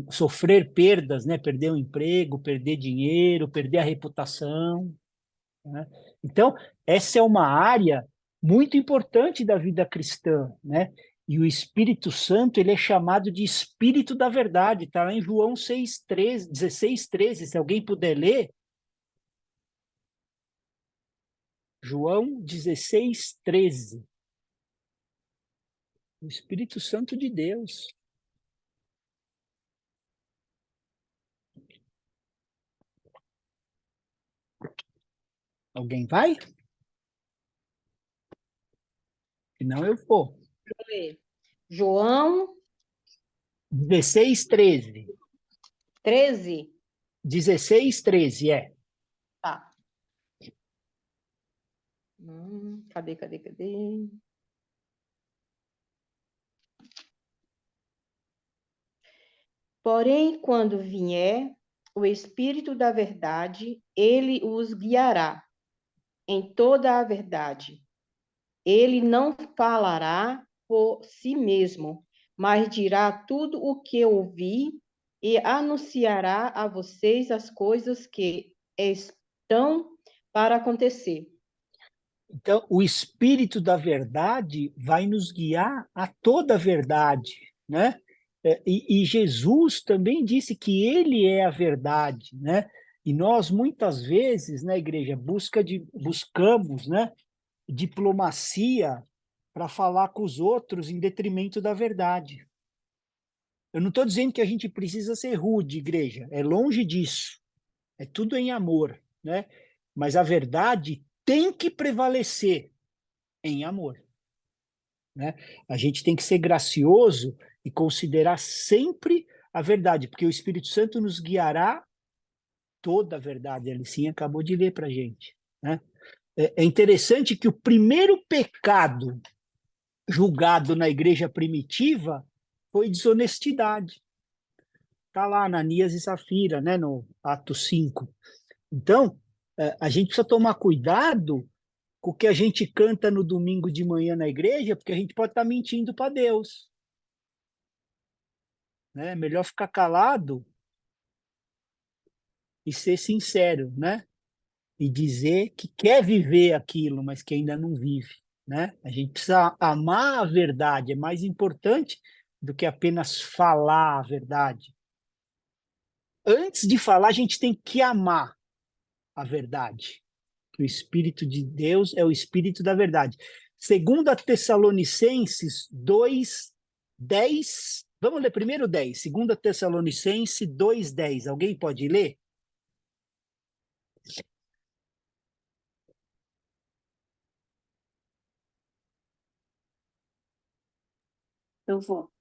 sofrer perdas, né, perder o emprego, perder dinheiro, perder a reputação, né? Então, essa é uma área muito importante da vida cristã, né? E o Espírito Santo, ele é chamado de Espírito da Verdade, está lá em João 6:13, 16:13, se alguém puder ler. João 16:13. O Espírito Santo de Deus. Alguém vai? Senão eu vou. João 16:13. 13. 16:13, é. Tá. Cadê? Porém, quando vier o Espírito da verdade, ele os guiará em toda a verdade. Ele não falará por si mesmo, mas dirá tudo o que ouvir e anunciará a vocês as coisas que estão para acontecer. Então, o Espírito da verdade vai nos guiar a toda a verdade, né? E Jesus também disse que ele é a verdade, né? E nós, muitas vezes, na igreja, buscamos, né, diplomacia para falar com os outros em detrimento da verdade. Eu não estou dizendo que a gente precisa ser rude, igreja, é longe disso. É tudo em amor, né? Mas a verdade tem que prevalecer em amor, né? A gente tem que ser gracioso e considerar sempre a verdade, porque o Espírito Santo nos guiará toda a verdade. Ele sim acabou de ler para a gente, né? É interessante que o primeiro pecado julgado na igreja primitiva foi desonestidade. Está lá, Ananias e Safira, né, no Atos 5. Então, a gente precisa tomar cuidado com o que a gente canta no domingo de manhã na igreja, porque a gente pode estar mentindo para Deus. Né? Melhor ficar calado e ser sincero, né? E dizer que quer viver aquilo, mas que ainda não vive. Né? A gente precisa amar a verdade, é mais importante do que apenas falar a verdade. Antes de falar, a gente tem que amar a verdade. O Espírito de Deus é o Espírito da verdade. Segunda Tessalonicenses 2:10. Vamos ler primeiro 10. Segunda Tessalonicenses 2:10. Alguém pode ler? Eu vou.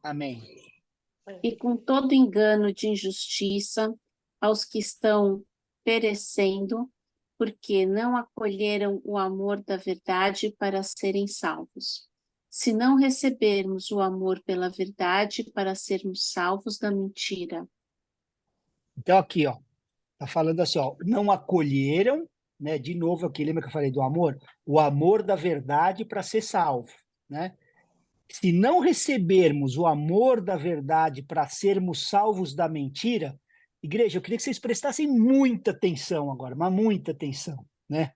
Amém. E com todo engano de injustiça aos que estão perecendo, porque não acolheram o amor da verdade para serem salvos. Se não recebermos o amor pela verdade para sermos salvos da mentira. Então aqui, ó, tá falando assim, ó, não acolheram, né? De novo aqui, lembra que eu falei do amor? O amor da verdade para ser salvo, né? Se não recebermos o amor da verdade para sermos salvos da mentira, igreja, eu queria que vocês prestassem muita atenção agora, mas muita atenção, né?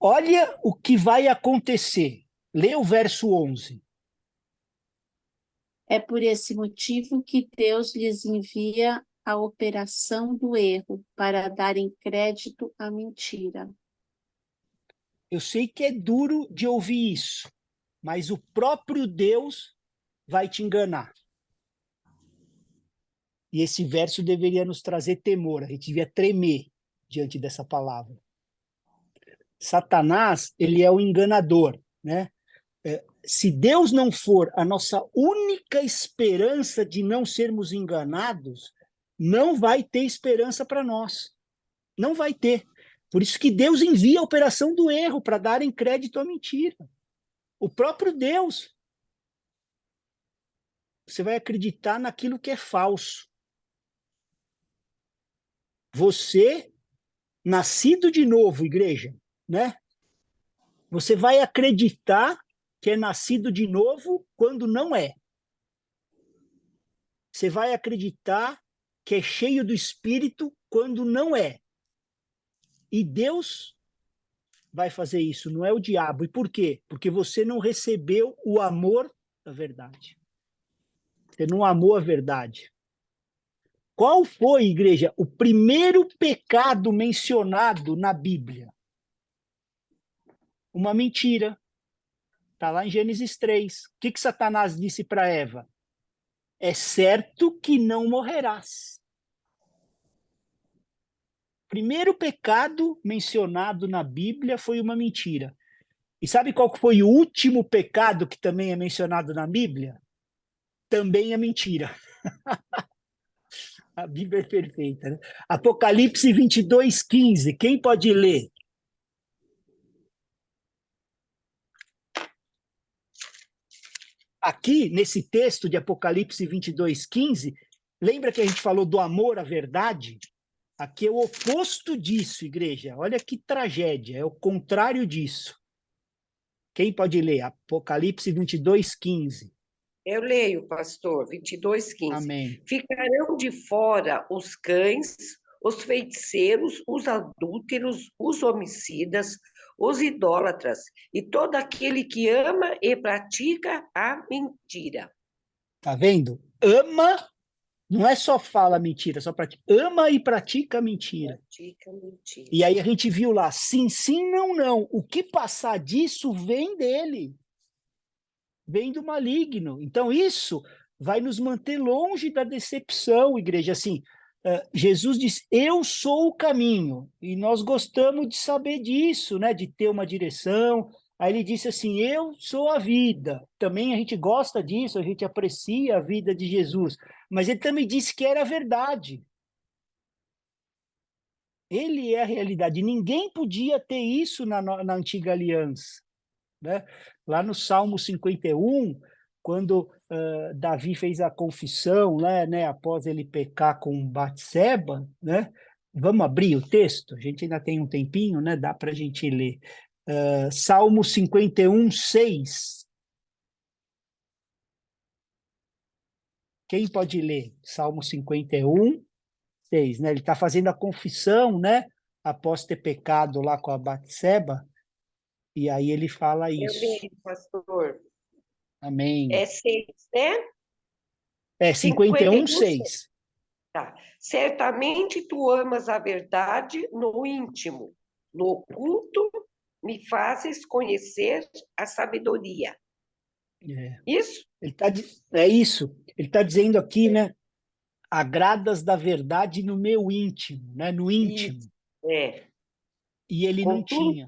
Olha o que vai acontecer. Lê o verso 11. É por esse motivo que Deus lhes envia a operação do erro para darem crédito à mentira. Eu sei que é duro de ouvir isso, mas o próprio Deus vai te enganar. E esse verso deveria nos trazer temor, a gente devia tremer diante dessa palavra. Satanás, ele é o enganador, né? Se Deus não for a nossa única esperança de não sermos enganados, não vai ter esperança para nós. Não vai ter. Por isso que Deus envia a operação do erro para darem crédito à mentira. O próprio Deus. Você vai acreditar naquilo que é falso. Você, nascido de novo, igreja, né? Você vai acreditar que é nascido de novo quando não é. Você vai acreditar que é cheio do Espírito quando não é. E Deus vai fazer isso, não é o diabo. E por quê? Porque você não recebeu o amor da verdade. Você não amou a verdade. Qual foi, igreja, o primeiro pecado mencionado na Bíblia? Uma mentira. Está lá em Gênesis 3. O que Satanás disse para Eva? É certo que não morrerás. Primeiro pecado mencionado na Bíblia foi uma mentira. E sabe qual foi o último pecado que também é mencionado na Bíblia? Também é mentira. A Bíblia é perfeita, né? Apocalipse 22:15. Quem pode ler? Aqui, nesse texto de Apocalipse 22:15, Lembra que a gente falou do amor à verdade? Aqui é o oposto disso, igreja. Olha que tragédia, é o contrário disso. Quem pode ler? Apocalipse 22:15. Eu leio, pastor, 22:15. Amém. Ficarão de fora os cães, os feiticeiros, os adúlteros, os homicidas, os idólatras e todo aquele que ama e pratica a mentira. Tá vendo? Ama, não é só fala mentira, só pratica. Ama e pratica mentira. Pratica mentira. E aí a gente viu lá, sim, sim, não, não. O que passar disso vem dele. Vem do maligno. Então isso vai nos manter longe da decepção, igreja. Assim, Jesus diz, eu sou o caminho. E nós gostamos de saber disso, né? De ter uma direção. Aí ele disse assim, eu sou a vida. Também a gente gosta disso, a gente aprecia a vida de Jesus. Mas ele também disse que era a verdade. Ele é a realidade. Ninguém podia ter isso na antiga aliança, né? Lá no Salmo 51, quando Davi fez a confissão, né, após ele pecar com Batseba, né? Vamos abrir o texto? A gente ainda tem um tempinho, né? Dá para a gente ler. Salmo 51:6. Quem pode ler? Salmo 51:6, né? Ele está fazendo a confissão, né? Após ter pecado lá com a Batseba, e aí ele fala Eu isso. leio, pastor. Amém. É 6, né? 51:6. Tá. Certamente tu amas a verdade no íntimo, no oculto me fazes conhecer a sabedoria. Isso? É isso. Ele está dizendo aqui, né? Agradas da verdade no meu íntimo, né? No íntimo. Isso. É. E ele não tinha.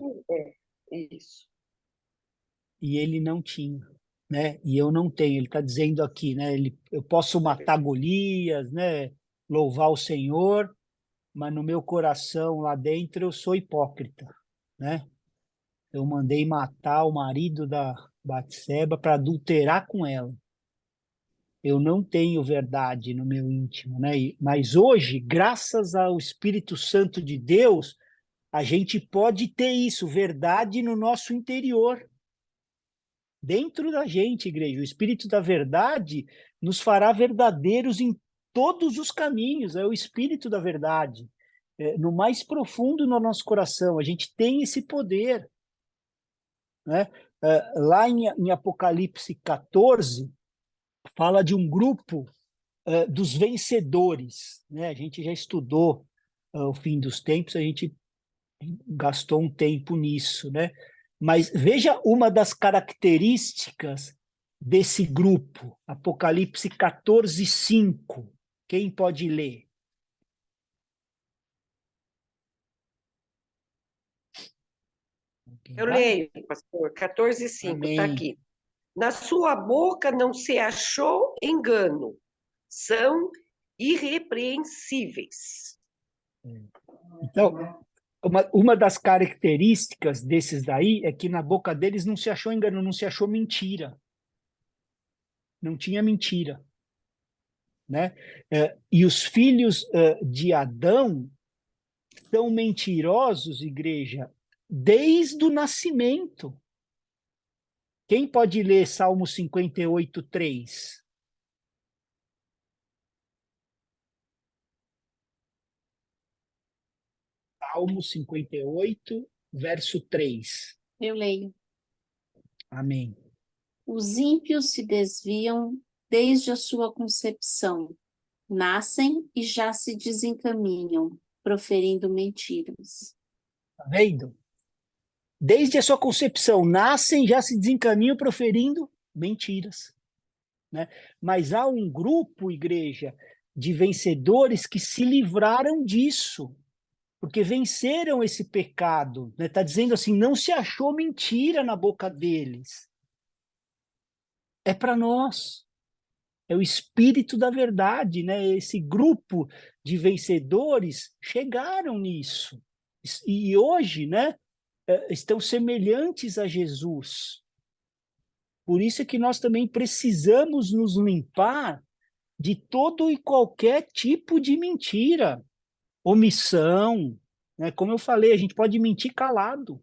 Isso. E ele não tinha, né? E eu não tenho. Ele está dizendo aqui, né? Eu posso matar Golias, né? Louvar o Senhor, mas no meu coração lá dentro eu sou hipócrita, né? Eu mandei matar o marido da Batseba para adulterar com ela. Eu não tenho verdade no meu íntimo, né? Mas hoje, graças ao Espírito Santo de Deus, a gente pode ter isso, verdade no nosso interior. Dentro da gente, igreja, o Espírito da verdade nos fará verdadeiros em todos os caminhos, é o Espírito da verdade. No mais profundo do nosso coração, a gente tem esse poder, né? Lá em Apocalipse 14, fala de um grupo dos vencedores, né? A gente já estudou o fim dos tempos, a gente gastou um tempo nisso, né? Mas veja uma das características desse grupo, Apocalipse 14:5. Quem pode ler? Eu leio, pastor, 14:5, está aqui. Na sua boca não se achou engano, são irrepreensíveis. Então, uma das características desses daí é que na boca deles não se achou engano, não se achou mentira. Não tinha mentira, né? E os filhos de Adão são mentirosos, igreja, desde o nascimento. Quem pode ler Salmo 58:3? Salmo 58, verso 3. Eu leio. Amém. Os ímpios se desviam desde a sua concepção, nascem e já se desencaminham, proferindo mentiras. Está vendo? Desde a sua concepção, nascem e já se desencaminham proferindo mentiras, né? Mas há um grupo, igreja, de vencedores que se livraram disso, porque venceram esse pecado, né? Tá dizendo assim, não se achou mentira na boca deles. É para nós. É o espírito da verdade, né? Esse grupo de vencedores chegaram nisso. E hoje, né, estão semelhantes a Jesus. Por isso é que nós também precisamos nos limpar de todo e qualquer tipo de mentira, omissão, né? Como eu falei, a gente pode mentir calado,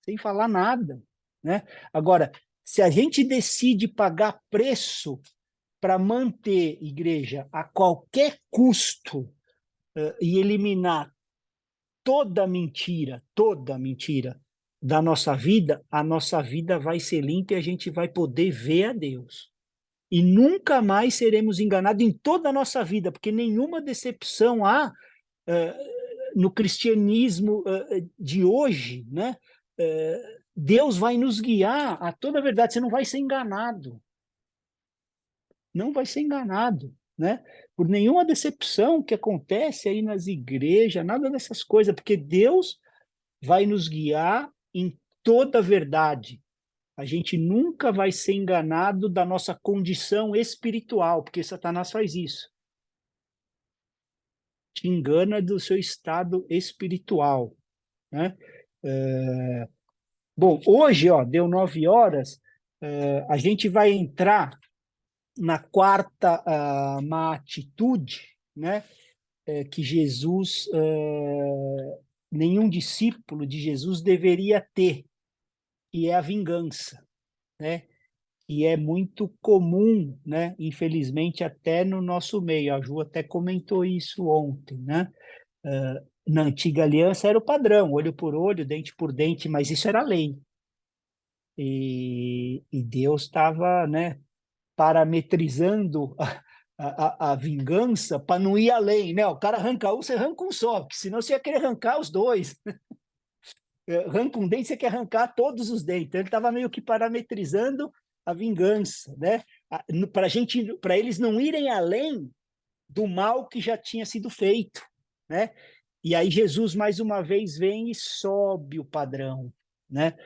sem falar nada, né? Agora, se a gente decide pagar preço para manter igreja a qualquer custo, e eliminar toda mentira da nossa vida, a nossa vida vai ser limpa e a gente vai poder ver a Deus. E nunca mais seremos enganados em toda a nossa vida, porque nenhuma decepção há no cristianismo de hoje, né? Deus vai nos guiar a toda a verdade, você não vai ser enganado. Não vai ser enganado, né? Por nenhuma decepção que acontece aí nas igrejas, nada dessas coisas, porque Deus vai nos guiar em toda a verdade. A gente nunca vai ser enganado da nossa condição espiritual, porque Satanás faz isso. Te engana do seu estado espiritual, né? Bom, hoje, ó, deu 9 horas, a gente vai entrar na quarta má atitude, né? Que Jesus, nenhum discípulo de Jesus deveria ter, que é a vingança, né? E é muito comum, né? Infelizmente, até no nosso meio. A Ju até comentou isso ontem, né? Na antiga aliança era o padrão, olho por olho, dente por dente, mas isso era lei. E Deus estava, né, parametrizando a vingança para não ir além, né? O cara arranca um, você arranca um só, porque senão você ia querer arrancar os dois. Arranca um dente, você quer arrancar todos os dentes. Então, ele estava meio que parametrizando a vingança, né? Para eles não irem além do mal que já tinha sido feito, né? E aí Jesus mais uma vez vem e sobe o padrão, né?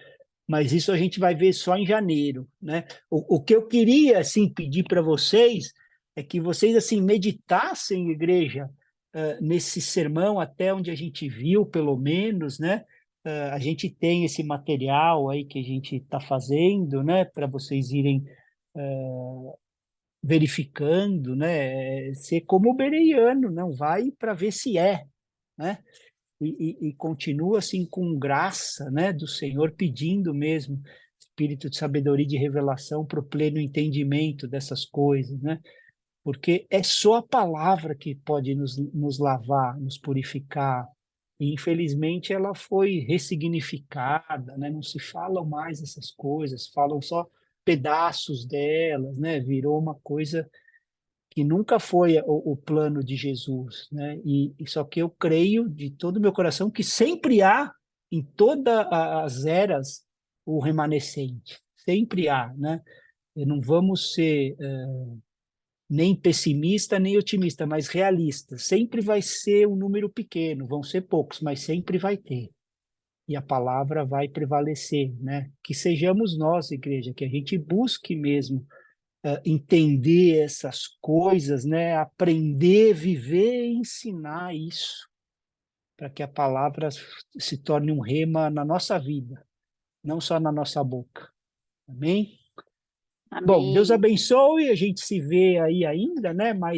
Mas isso a gente vai ver só em janeiro, né? O que eu queria assim pedir para vocês é que vocês assim meditassem, igreja, nesse sermão até onde a gente viu, pelo menos, né? A gente tem esse material aí que a gente está fazendo, né? Para vocês irem verificando, né? Ser como o bereano, não vai para ver se é, né? E continua assim com graça, né, do Senhor, pedindo mesmo espírito de sabedoria e de revelação para o pleno entendimento dessas coisas, né? Porque é só a palavra que pode nos lavar, nos purificar. E, infelizmente, ela foi ressignificada, né? Não se falam mais essas coisas, falam só pedaços delas, né? Virou uma coisa que nunca foi o plano de Jesus, né? E só que eu creio de todo o meu coração que sempre há em todas as eras o remanescente, sempre há, né? E não vamos ser nem pessimista nem otimista, mas realista. Sempre vai ser um número pequeno, vão ser poucos, mas sempre vai ter. E a palavra vai prevalecer, né? Que sejamos nós, igreja, que a gente busque mesmo entender essas coisas, né? Aprender, viver e ensinar isso, para que a palavra se torne um rema na nossa vida, não só na nossa boca. Amém? Bom, Deus Amém. abençoe, a gente se vê aí ainda, né? Mas